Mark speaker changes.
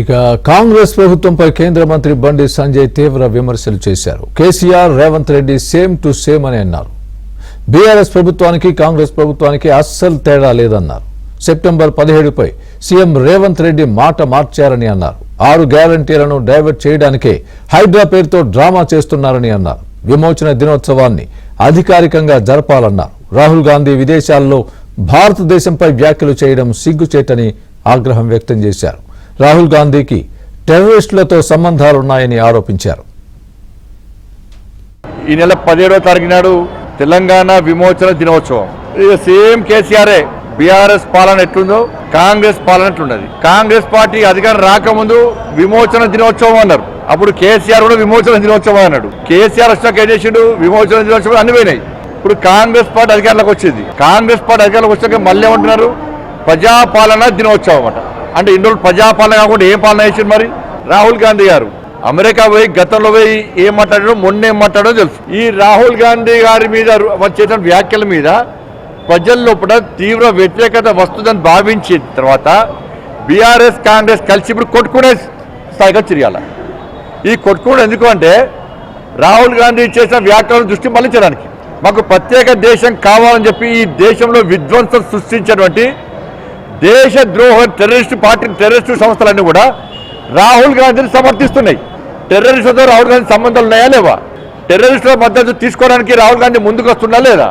Speaker 1: ఇక కాంగ్రెస్ ప్రభుత్వంపై కేంద్ర మంత్రి బండి సంజయ్ తీవ్ర విమర్శలు చేశారు. KCR, Revanth Reddy same to same అని అన్నారు. బీఆర్ఎస్ ప్రభుత్వానికి కాంగ్రెస్ ప్రభుత్వానికి అస్సలు తేడా లేదన్నారు. సెప్టెంబర్ 17పై సీఎం రేవంత్ రెడ్డి మాట మార్చారని అన్నారు. 6 గ్యారంటీలను డైవర్ట్ చేయడానికే హైడ్రా పేరుతో డ్రామా చేస్తున్నారని అన్నారు. విమోచన దినోత్సవాన్ని అధికారికంగా జరపాలన్నారు. రాహుల్ గాంధీ విదేశాల్లో భారతదేశంపై వ్యాఖ్యలు చేయడం సిగ్గుచేటని ఆగ్రహం వ్యక్తం చేశారు. రాహుల్ గాంధీకి టెర్రరిస్టులతో సంబంధాలున్నాయని ఆరోపించారు.
Speaker 2: ఈ నెల 17వ తారీఖు నాడు తెలంగాణ విమోచన దినోత్సవం. సేమ్ కేసీఆర్ బీఆర్ఎస్ పాలన ఎట్లుందో కాంగ్రెస్ పాలన ఎట్లున్నది. కాంగ్రెస్ పార్టీ అధికారం రాకముందు విమోచన దినోత్సవం అన్నారు. అప్పుడు కేసీఆర్ కూడా విమోచన దినోత్సవం అన్నాడు. కేసీఆర్ వచ్చినాక ఏం చేసిండు? విమోచన దినోత్సవం అన్ని పోయినాయి. ఇప్పుడు కాంగ్రెస్ పార్టీ అధికారంలోకి వచ్చింది. కాంగ్రెస్ పార్టీ అధికారంలోకి వచ్చాక మళ్ళీ ఏమంటున్నారు? ప్రజాపాలన దినోత్సవం అట. అంటే ఇన్ని రోజులు ప్రజాపాలన కాకుండా ఏం పాలన చేసింది? మరి రాహుల్ గాంధీ గారు అమెరికా పోయి గతంలో పోయి ఏం మాట్లాడారో మొన్న ఏం మాట్లాడో తెలుసు. ఈ రాహుల్ గాంధీ గారి మీద చేసిన వ్యాఖ్యల మీద ప్రజల లోపల తీవ్ర వ్యతిరేకత వస్తుందని భావించిన తర్వాత బీఆర్ఎస్ కాంగ్రెస్ కలిసి ఇప్పుడు కొట్టుకునే స్థాయిగా తిరగాల. ఈ కొట్టుకోవడం ఎందుకు అంటే రాహుల్ గాంధీ చేసిన వ్యాఖ్యలను దృష్టి మళ్లించడానికి. మాకు ప్రత్యేక దేశం కావాలని చెప్పి ఈ దేశంలో విధ్వంసం సృష్టించినటువంటి దేశద్రోహ టెర్రరిస్టు సంస్థలన్నీ కూడా రాహుల్ గాంధీని సమర్థిస్తున్నాయి. టెర్రరిస్టులతో రాహుల్ గాంధీ సంబంధాలు ఉన్నాయా లేవా? టెర్రరిస్టుల మద్దతు తీసుకోవడానికి రాహుల్ గాంధీ ముందుకు వస్తున్నా లేదా?